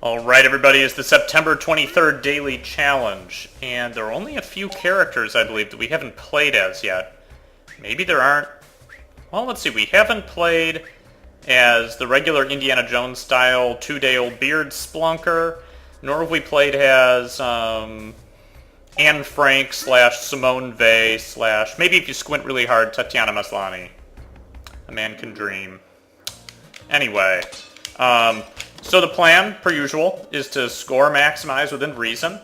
Alright everybody, it's the September 23rd Daily Challenge, and there are only a few characters, I believe, that we haven't played as yet. Maybe there aren't. Well, let's see, we haven't played as the regular Indiana Jones style 2-day-old beard Spelunker, nor have we played as Anne Frank / Simone Weil / maybe if you squint really hard, Tatiana Maslany. A man can dream. Anyway, so the plan, per usual, is to score maximize within reason.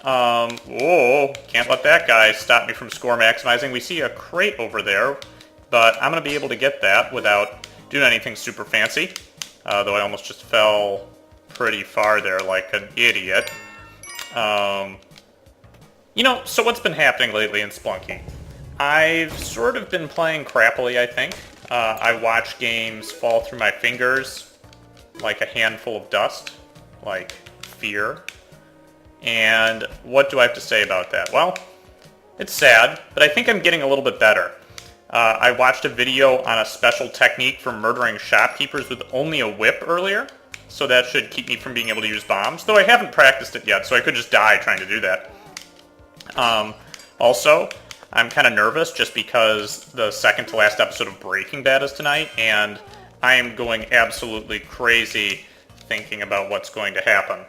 Whoa, can't let that guy stop me from score maximizing. We see a crate over there, but I'm going to be able to get that without doing anything super fancy. Though I almost just fell pretty far there like an idiot. You know, so what's been happening lately in Spelunky? I've sort of been playing crappily, I think. I watch games fall through my fingers like a handful of dust, like fear. And what do I have to say about that? Well, it's sad, but I think I'm getting a little bit better. I watched a video on a special technique for murdering shopkeepers with only a whip earlier, so that should keep me from being able to use bombs, though I haven't practiced it yet, so I could just die trying to do that. Also, I'm kind of nervous just because the second to last episode of Breaking Bad is tonight, and I am going absolutely crazy thinking about what's going to happen.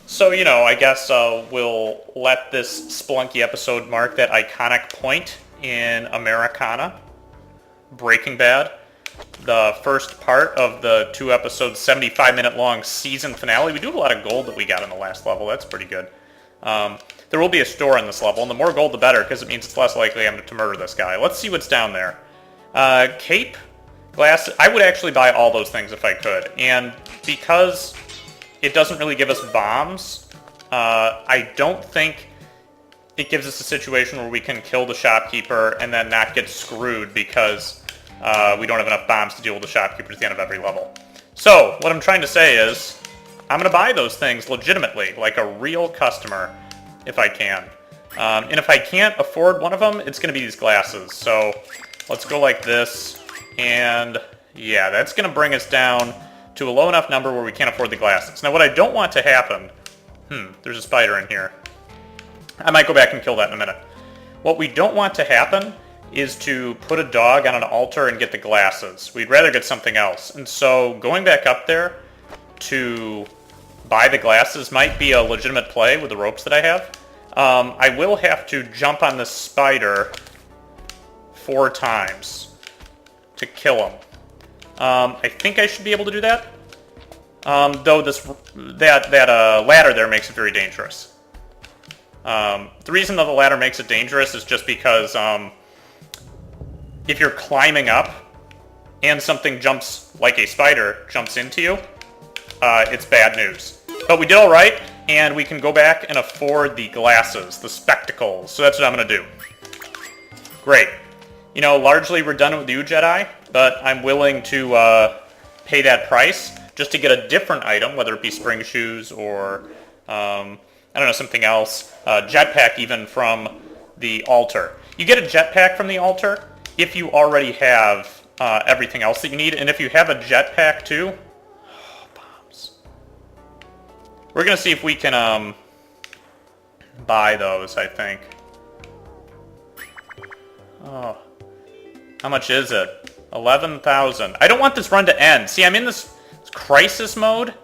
So, you know, I guess we'll let this Spelunky episode mark that iconic point in Americana, Breaking Bad, the first part of the 2-episode, 75-minute long season finale. We do have a lot of gold that we got in the last level. That's pretty good. There will be a store in this level, and the more gold the better, because it means it's less likely I'm to murder this guy. Let's see what's down there. Cape, glass. I would actually buy all those things if I could, and because it doesn't really give us bombs, I don't think it gives us a situation where we can kill the shopkeeper and then not get screwed because we don't have enough bombs to deal with the shopkeeper at the end of every level. So, what I'm trying to say is, I'm going to buy those things legitimately, like a real customer, if I can. And if I can't afford one of them, it's going to be these glasses. So, let's go like this, and yeah, that's going to bring us down to a low enough number where we can't afford the glasses. Now, what I don't want to happen... there's a spider in here. I might go back and kill that in a minute. What we don't want to happen is to put a dog on an altar and get the glasses. We'd rather get something else. And so, going back up there to buy the glasses might be a legitimate play with the ropes that I have. I will have to jump on this spider 4 times to kill him. I think I should be able to do that. Though that ladder there makes it very dangerous. The reason that the ladder makes it dangerous is just because if you're climbing up and something jumps, like a spider, jumps into you, it's bad news. But we did all right, and we can go back and afford the glasses, the spectacles. So that's what I'm going to do. Great. You know, largely redundant with you, Jedi, but I'm willing to pay that price just to get a different item, whether it be spring shoes or, I don't know, something else. Jetpack even from the altar. You get a jetpack from the altar if you already have everything else that you need, and if you have a jetpack too... We're going to see if we can buy those, I think. Oh. How much is it? 11,000. I don't want this run to end. See, I'm in this crisis mode.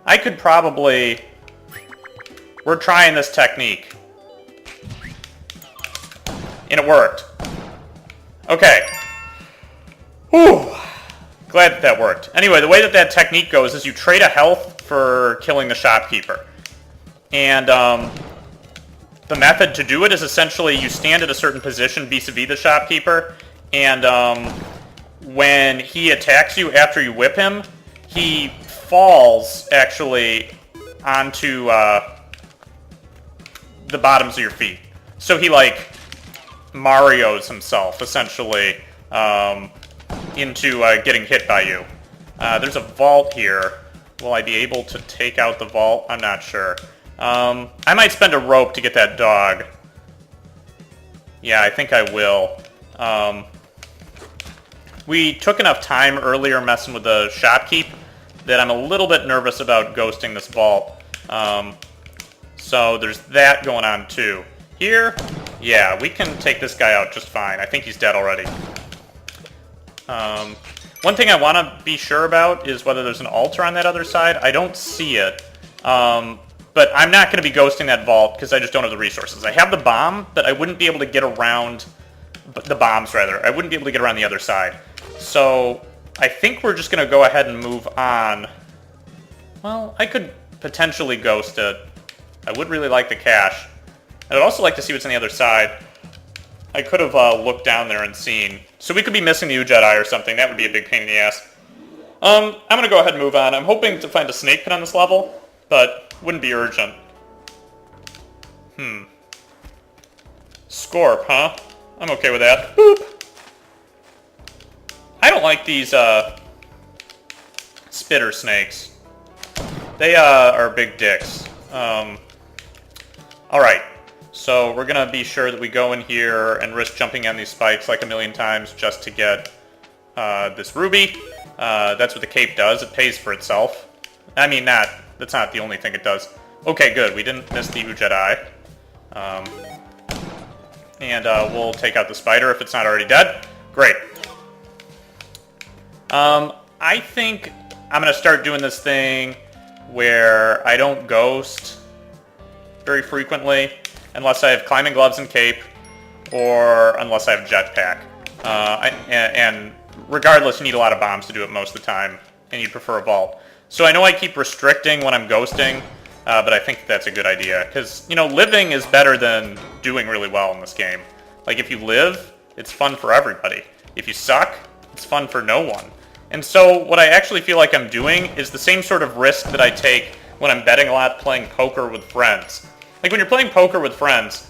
I could probably... We're trying this technique. And it worked. Okay. Whew. Glad that worked. Anyway, the way that technique goes is you trade a health for killing the shopkeeper. And the method to do it is essentially you stand at a certain position vis-a-vis the shopkeeper, and when he attacks you after you whip him, he falls, actually, onto the bottoms of your feet. So he, like, Mario's himself, essentially, into getting hit by you. There's a vault here. Will I be able to take out the vault? I'm not sure. I might spend a rope to get that dog. Yeah, I think I will. We took enough time earlier messing with the shopkeep that I'm a little bit nervous about ghosting this vault. So there's that going on too. Here, yeah, we can take this guy out just fine. I think he's dead already. One thing I want to be sure about is whether there's an altar on that other side. I don't see it. But I'm not going to be ghosting that vault because I just don't have the resources. I have the bomb, but I wouldn't be able to get around... the bombs, rather. I wouldn't be able to get around the other side. So I think we're just going to go ahead and move on. Well, I could potentially ghost it. I would really like the cash. I'd also like to see what's on the other side. I could have looked down there and seen. So we could be missing the Jedi or something. That would be a big pain in the ass. I'm going to go ahead and move on. I'm hoping to find a snake pit on this level, but wouldn't be urgent. Scorp, huh? I'm okay with that. Boop! I don't like these spitter snakes. They are big dicks. Alright, so we're going to be sure that we go in here and risk jumping on these spikes like a million times just to get this ruby. That's what the cape does. It pays for itself. I mean, that's not the only thing it does. Okay, good. We didn't miss the Jedi. And we'll take out the spider if it's not already dead. Great. I think I'm going to start doing this thing where I don't ghost very frequently unless I have climbing gloves and cape or unless I have jetpack. And regardless, you need a lot of bombs to do it most of the time, and you'd prefer a vault. So I know I keep restricting when I'm ghosting, but I think that's a good idea. Because, you know, living is better than doing really well in this game. Like, if you live, it's fun for everybody. If you suck, it's fun for no one. And so what I actually feel like I'm doing is the same sort of risk that I take when I'm betting a lot playing poker with friends. Like, when you're playing poker with friends,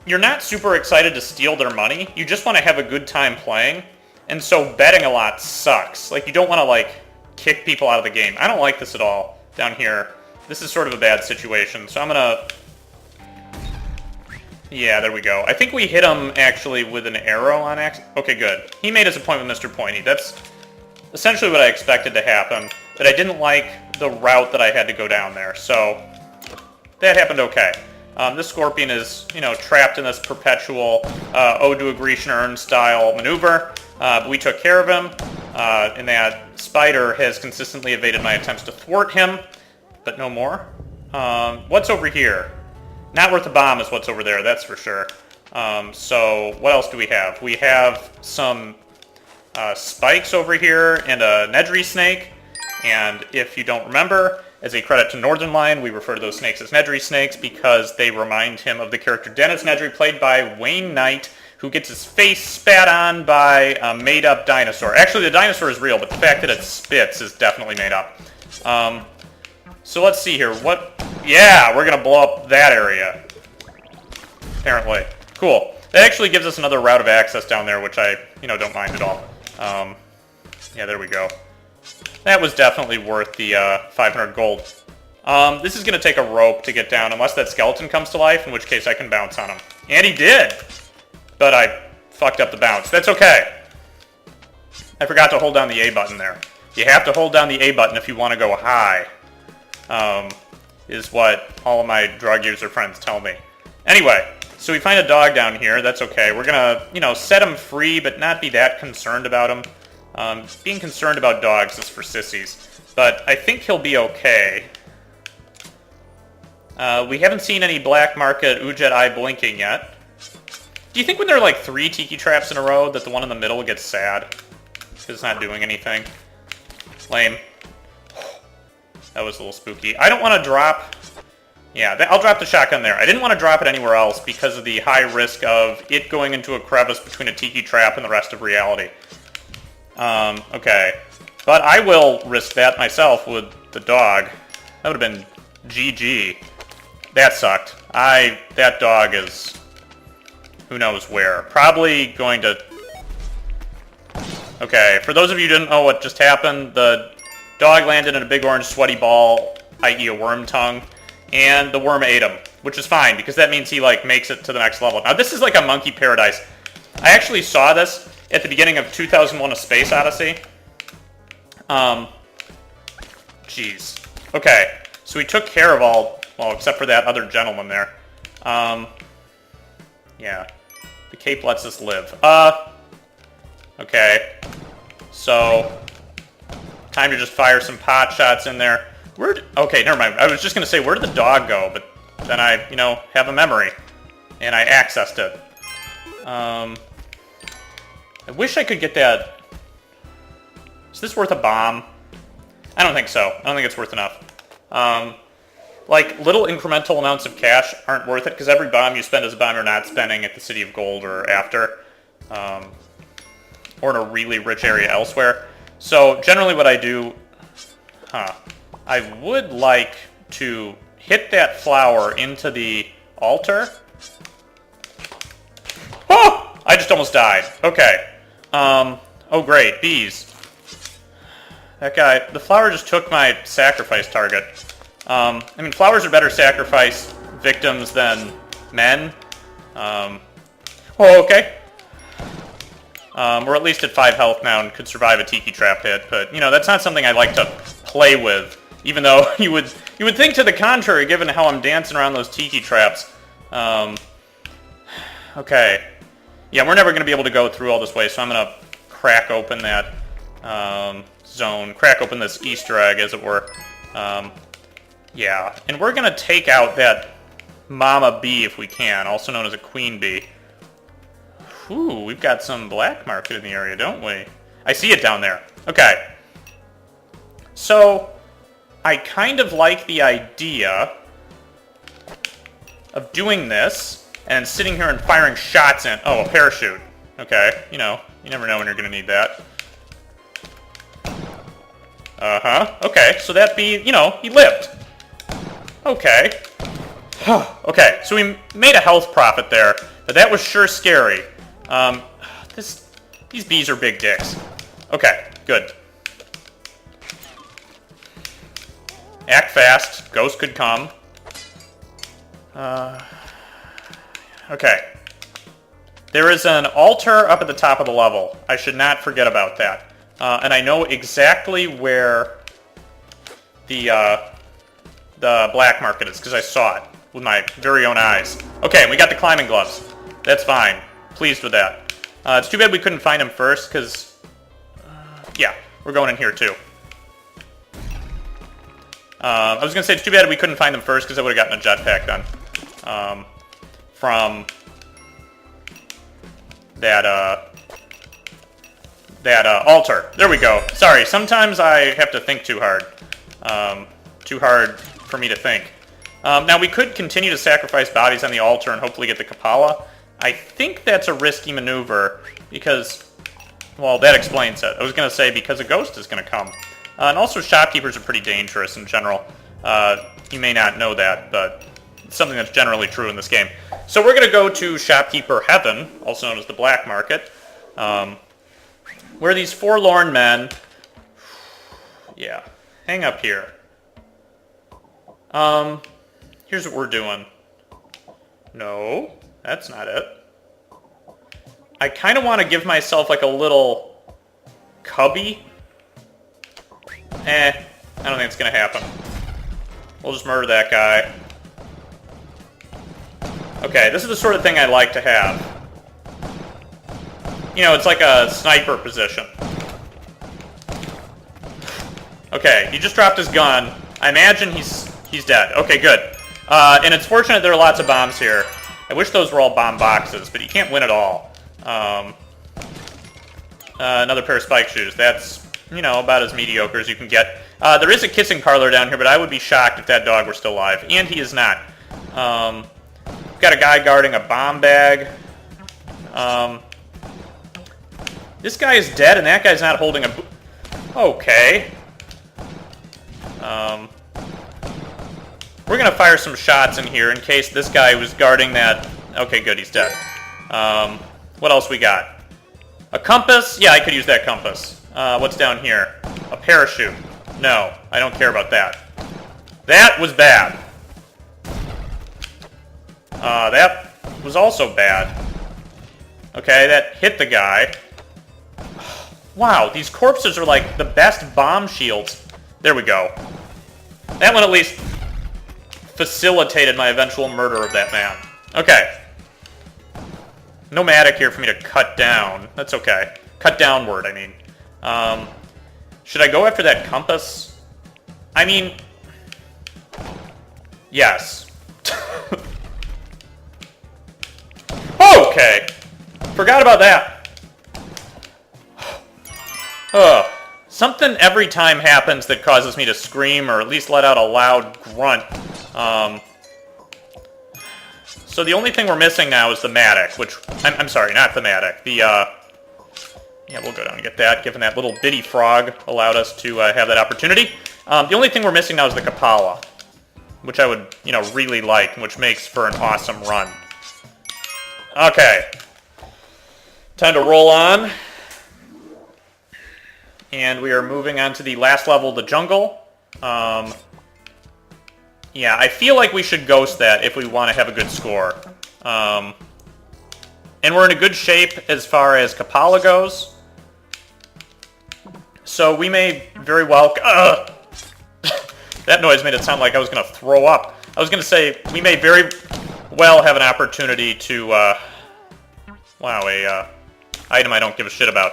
you're not super excited to steal their money. You just want to have a good time playing. And so betting a lot sucks. Like, you don't want to, like, kick people out of the game. I don't like this at all down here. This is sort of a bad situation. So I'm going to... Yeah, there we go. I think we hit him, actually, with an arrow on accident. Okay, good. He made his appointment with Mr. Pointy. That's essentially what I expected to happen. But I didn't like the route that I had to go down there. So that happened okay. This scorpion is, you know, trapped in this perpetual Ode to a Grecian Urn style maneuver. But we took care of him. And that spider has consistently evaded my attempts to thwart him. But no more. What's over here? Not worth a bomb is what's over there, that's for sure. So what else do we have? We have some spikes over here and a Nedry snake. And if you don't remember, as a credit to Northern Lion, we refer to those snakes as Nedry snakes because they remind him of the character Dennis Nedry, played by Wayne Knight, who gets his face spat on by a made-up dinosaur. Actually, the dinosaur is real, but the fact that it spits is definitely made up. So let's see here. Yeah, we're going to blow up that area. Apparently. Cool. That actually gives us another route of access down there, which I, don't mind at all. Yeah, there we go. That was definitely worth the 500 gold. This is going to take a rope to get down, unless that skeleton comes to life, in which case I can bounce on him. And he did! But I fucked up the bounce. That's okay. I forgot to hold down the A button there. You have to hold down the A button if you want to go high. Is what all of my drug user friends tell me. Anyway, so we find a dog down here. That's okay. We're going to, set him free, but not be that concerned about him. Being concerned about dogs is for sissies. But I think he'll be okay. We haven't seen any black market Ujet eye blinking yet. Do you think when there are like 3 tiki traps in a row that the one in the middle gets sad? Because it's not doing anything? Lame. That was a little spooky. I don't want to drop... Yeah, I'll drop the shotgun there. I didn't want to drop it anywhere else because of the high risk of it going into a crevice between a tiki trap and the rest of reality. Okay. But I will risk that myself with the dog. That would have been GG. That sucked. That dog is... who knows where. Probably going to... Okay, for those of you who didn't know what just happened, the dog landed in a big orange sweaty ball, i.e. a worm tongue, and the worm ate him, which is fine, because that means he, makes it to the next level. Now, this is like a monkey paradise. I actually saw this at the beginning of 2001: A Space Odyssey. Jeez. Okay, so we took care of all, well, except for that other gentleman there. Yeah. The cape lets us live. Okay. So, time to just fire some pot shots in there. Okay, never mind. I was just going to say, where did the dog go? But then I, have a memory. And I accessed it. I wish I could get that. Is this worth a bomb? I don't think so. I don't think it's worth enough. Like, little incremental amounts of cash aren't worth it, because every bomb you spend is a bomb you're not spending at the City of Gold or after. Or in a really rich area elsewhere. So, generally what I do... I would like to hit that flower into the altar. Oh! I just almost died. Okay. Oh great, bees. That guy... The flower just took my sacrifice target. I mean, flowers are better sacrifice victims than men. Oh, okay. We're at least at 5 health now and could survive a tiki trap hit, but, that's not something I like to play with, even though you would think to the contrary, given how I'm dancing around those tiki traps. Okay. Yeah, we're never going to be able to go through all this way, so I'm going to crack open that zone, crack open this Easter egg, as it were. Yeah, and we're going to take out that mama bee if we can, also known as a queen bee. Ooh, we've got some black market in the area, don't we? I see it down there. Okay. So, I kind of like the idea of doing this and sitting here and firing shots in... Oh, a parachute. Okay, you never know when you're going to need that. Uh-huh. Okay, so that bee, he lived. Okay. Okay, so we made a health profit there, but that was sure scary. These bees are big dicks. Okay, good. Act fast. Ghost could come. Okay. There is an altar up at the top of the level. I should not forget about that. And I know exactly where the black market is, because I saw it with my very own eyes. Okay, we got the climbing gloves. That's fine. Pleased with that. It's too bad we couldn't find him first, because... yeah, we're going in here, too. I was going to say, it's too bad we couldn't find him first, because I would have gotten a jetpack done. From... that altar. There we go. Sorry, sometimes I have to think too hard. Too hard for me to think. Now, we could continue to sacrifice bodies on the altar and hopefully get the Kapala. I think that's a risky maneuver because, well, that explains it. I was going to say because a ghost is going to come. And also shopkeepers are pretty dangerous in general. You may not know that, but it's something that's generally true in this game. So we're going to go to Shopkeeper Heaven, also known as the Black Market, where these forlorn men... Yeah, hang up here. Here's what we're doing. No, that's not it. I kind of want to give myself like a little cubby. I don't think it's going to happen. We'll just murder that guy. Okay, this is the sort of thing I like to have. It's like a sniper position. Okay, he just dropped his gun. I imagine he's dead. Okay, good. And it's fortunate there are lots of bombs here. I wish those were all bomb boxes, but you can't win it all. Another pair of spike shoes. That's, about as mediocre as you can get. There is a kissing parlor down here, but I would be shocked if that dog were still alive. And he is not. Got a guy guarding a bomb bag. This guy is dead, and that guy's not holding a... Okay. We're going to fire some shots in here in case this guy was guarding that... Okay, good, he's dead. What else we got? A compass? Yeah, I could use that compass. What's down here? A parachute. No, I don't care about that. That was bad. That was also bad. Okay, that hit the guy. Wow, these corpses are like the best bomb shields. There we go. That one at least facilitated my eventual murder of that man. Okay. Nomadic here for me to cut down. That's okay. Cut downward, I mean. Should I go after that compass? I mean... Yes. Okay. Forgot about that. Ugh. Something every time happens that causes me to scream or at least let out a loud grunt. So the only thing we're missing now is the Matic, which... I'm sorry, not the Matic. The, yeah, we'll go down and get that, given that little bitty frog allowed us to have that opportunity. The only thing we're missing now is the Kapala, which I would, you know, really like, which makes for an awesome run. Okay. Time to roll on. And we are moving on to the last level of the jungle. Yeah, I feel like we should ghost that if we want to have a good score. And we're in a good shape as far as Kapala goes. So we may very well... That noise made it sound like I was going to throw up. I was going to say, we may very well have an opportunity to... wow, a item I don't give a shit about.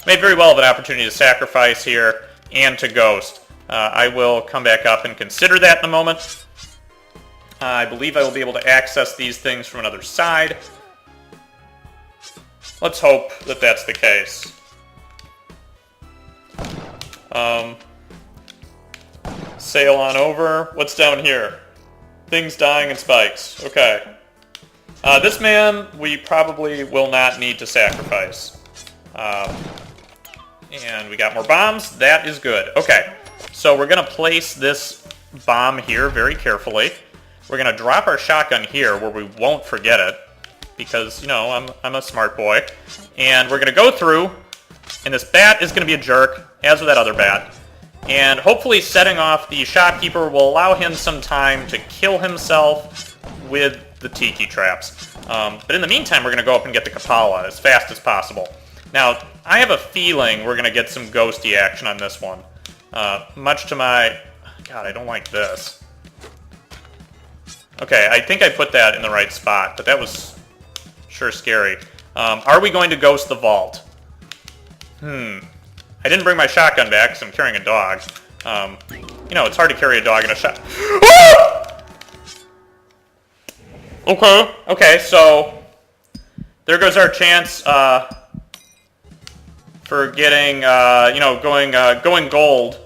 May very well have an opportunity to sacrifice here and to ghost. I will come back up and consider that in a moment. I believe I will be able to access these things from another side. Let's hope that that's the case. Sail on over. What's down here? Things dying in spikes. Okay. This man, we probably will not need to sacrifice. And we got more bombs. That is good. Okay. So we're going to place this bomb here very carefully. We're going to drop our shotgun here where we won't forget it. Because, you know, I'm a smart boy. And we're going to go through. And this bat is going to be a jerk, as with that other bat. And hopefully setting off the shopkeeper will allow him some time to kill himself with the tiki traps. But in the meantime, we're going to go up and get the Kapala as fast as possible. Now, I have a feeling we're going to get some ghosty action on this one. Much to my... God, I don't like this. Okay, I think I put that in the right spot, but that was sure scary. Are we going to ghost the vault? I didn't bring my shotgun back because I'm carrying a dog. You know, it's hard to carry a dog in a shot. Okay, so there goes our chance for getting, you know, going gold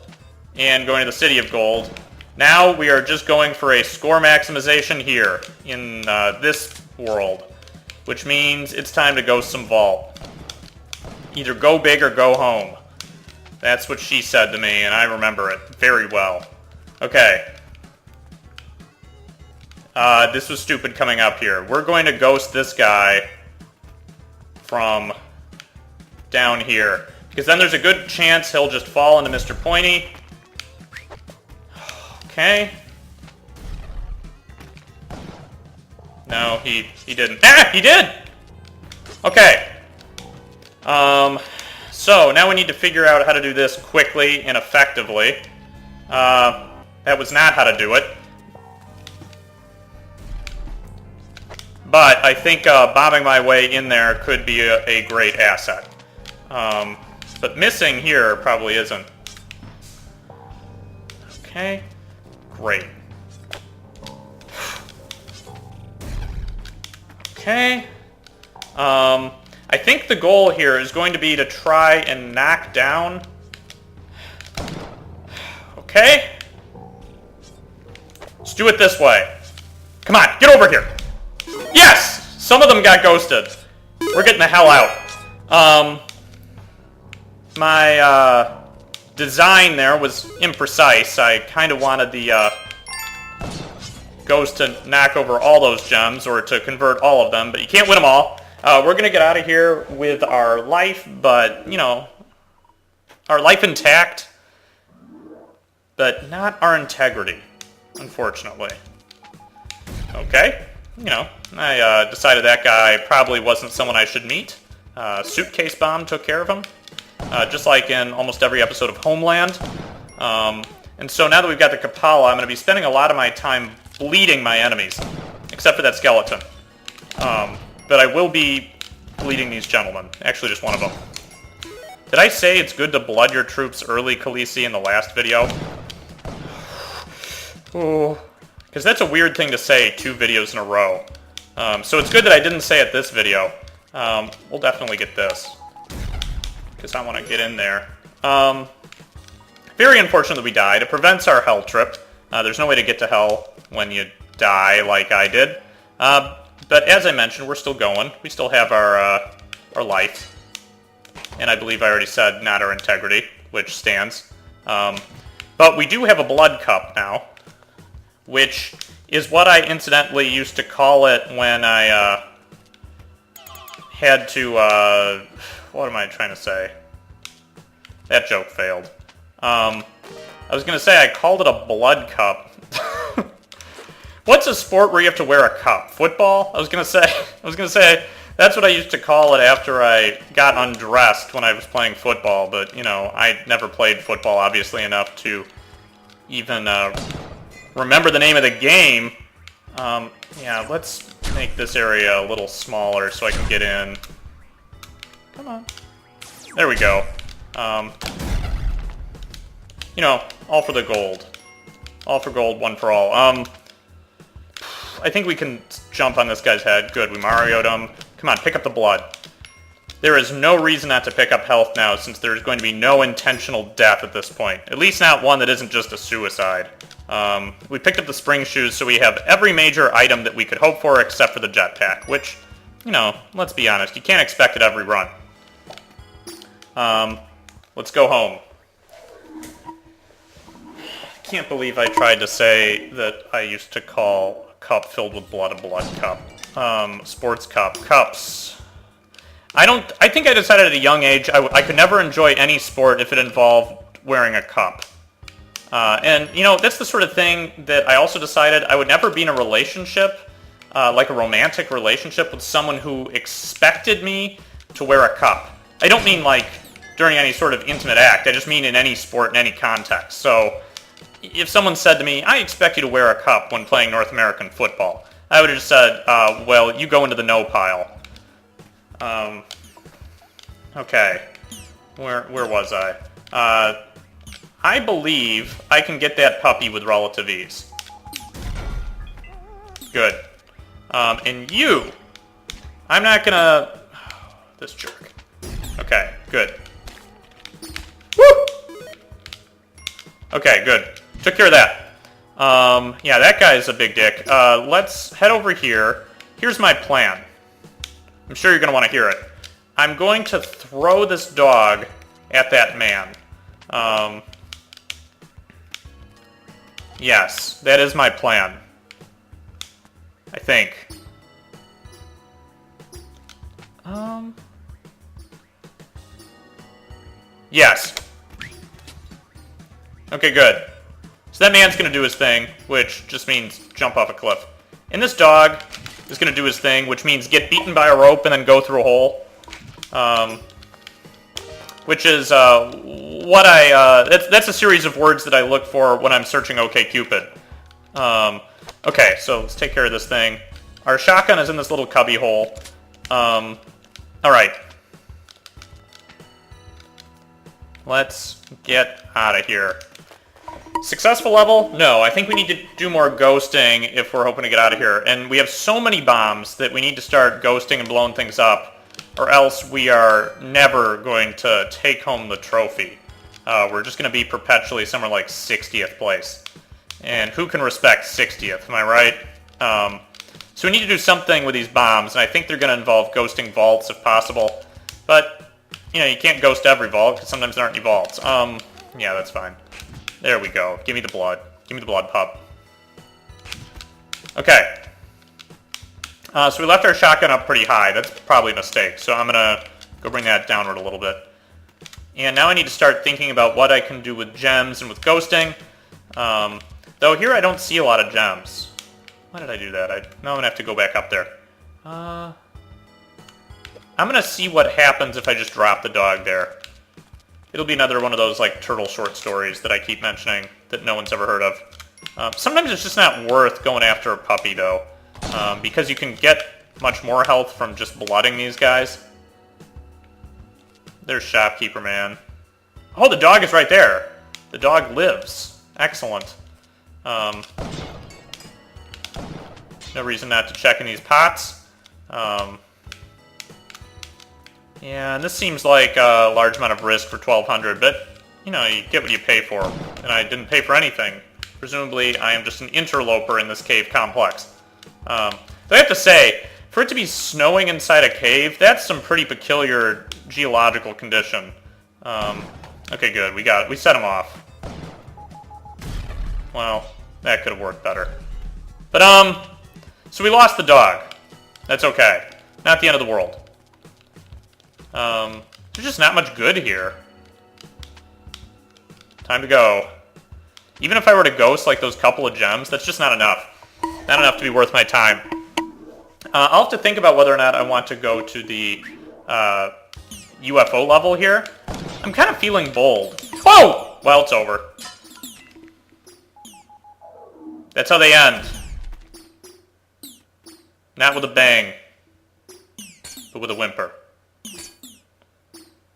and going to the City of Gold. Now we are just going for a score maximization here in this world, which means it's time to ghost some vault. Either go big or go home. That's what she said to me, and I remember it very well. Okay. This was stupid coming up here. We're going to ghost this guy from down here. Because then there's a good chance he'll just fall into Mr. Pointy. Okay. No, he didn't. Ah! He did! Okay. So, now we need to figure out how to do this quickly and effectively. That was not how to do it. But I think bombing my way in there could be a great asset. But missing here probably isn't. Okay. Great. Okay. I think the goal here is going to be to try and knock down... Okay. Let's do it this way. Come on, get over here. Yes! Some of them got ghosted. We're getting the hell out. My design there was imprecise. I kind of wanted the ghost to knock over all those gems, or to convert all of them, but you can't win them all. We're going to get out of here with our life, but, you know, our life intact, but not our integrity, unfortunately. Okay, you know, I decided that guy probably wasn't someone I should meet. Suitcase Bomb took care of him, just like in almost every episode of Homeland. And so now that we've got the Kapala, I'm going to be spending a lot of my time bleeding my enemies. Except for that skeleton. But I will be bleeding these gentlemen. Actually, just one of them. Did I say it's good to blood your troops early, Khaleesi, in the last video? Oh, because that's a weird thing to say 2 videos in a row. So it's good that I didn't say it this video. We'll definitely get this. Because I want to get in there. Very unfortunate that we died. It prevents our hell trip. There's no way to get to hell when you die like I did. But as I mentioned, we're still going. We still have our life. And I believe I already said not our integrity, which stands. But we do have a blood cup now, which is what I incidentally used to call it when I had to, what am I trying to say? That joke failed. I was going to say I called it a blood cup. What's a sport where you have to wear a cup? Football? I was going to say that's what I used to call it after I got undressed when I was playing football, but, you know, I never played football, obviously, enough to even remember the name of the game. Yeah, let's make this area a little smaller so I can get in. Come on. There we go. You know, all for the gold. All for gold, one for all. I think we can jump on this guy's head. Good, we Mario'd him. Come on, pick up the blood. There is no reason not to pick up health now, since there's going to be no intentional death at this point. At least not one that isn't just a suicide. We picked up the spring shoes, so we have every major item that we could hope for except for the jetpack, which, you know, let's be honest, you can't expect it every run. Let's go home. I can't believe I tried to say that I used to call a cup filled with blood a blood cup. Sports cup. Cups. I think I decided at a young age I could never enjoy any sport if it involved wearing a cup. And, you know, that's the sort of thing that I also decided I would never be in a relationship, like a romantic relationship with someone who expected me to wear a cup. I don't mean, like, during any sort of intimate act. I just mean in any sport, in any context. So, if someone said to me, I expect you to wear a cup when playing North American football, I would have just said, well, you go into the no pile. Okay. Where was I? I believe I can get that puppy with relative ease. Good. And you, I'm not gonna... This jerk. Okay, good. Woo! Okay, good. Took care of that. Yeah, that guy's a big dick. Let's head over here. Here's my plan. I'm sure you're going to want to hear it. I'm going to throw this dog at that man. Yes, that is my plan. I think. Yes. Okay, good. So that man's going to do his thing, which just means jump off a cliff. And this dog is going to do his thing, which means get beaten by a rope and then go through a hole. Which is what that's a series of words that I look for when I'm searching OkCupid. Okay, so let's take care of this thing. Our shotgun is in this little cubby hole. Alright. Let's get out of here. Successful level? No, I think we need to do more ghosting if we're hoping to get out of here. And we have so many bombs that we need to start ghosting and blowing things up, or else we are never going to take home the trophy. We're just going to be perpetually somewhere like 60th place. And who can respect 60th, am I right? So we need to do something with these bombs, and I think they're going to involve ghosting vaults if possible. But, you know, you can't ghost every vault, because sometimes there aren't any vaults. Yeah, that's fine. There we go. Give me the blood. Give me the blood, pup. Okay. So we left our shotgun up pretty high. That's probably a mistake. So I'm going to go bring that downward a little bit. And now I need to start thinking about what I can do with gems and with ghosting. Though here I don't see a lot of gems. Why did I do that? Now I'm going to have to go back up there. I'm going to see what happens if I just drop the dog there. It'll be another one of those like turtle short stories that I keep mentioning that no one's ever heard of. Sometimes it's just not worth going after a puppy though, because you can get much more health from just blooding these guys. There's Shopkeeper Man. Oh, the dog is right there. The dog lives. Excellent. No reason not to check in these pots. Yeah, and this seems like a large amount of risk for 1,200, but, you know, you get what you pay for. And I didn't pay for anything. Presumably, I am just an interloper in this cave complex. Though I have to say, for it to be snowing inside a cave, that's some pretty peculiar geological condition. Okay, good. We got it. We set him off. Well, that could have worked better. But, so we lost the dog. That's okay. Not the end of the world. There's just not much good here. Time to go. Even if I were to ghost like those couple of gems, that's just not enough. Not enough to be worth my time. I'll have to think about whether or not I want to go to the UFO level here. I'm kind of feeling bold. Whoa! Well, it's over. That's how they end. Not with a bang, but with a whimper.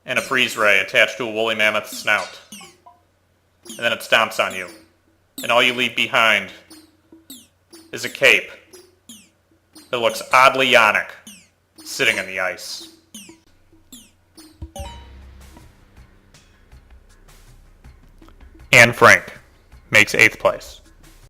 And a freeze ray attached to a woolly mammoth's snout. And then it stomps on you. And all you leave behind is a cape that looks oddly yonic, sitting in the ice. Anne Frank makes 8th place.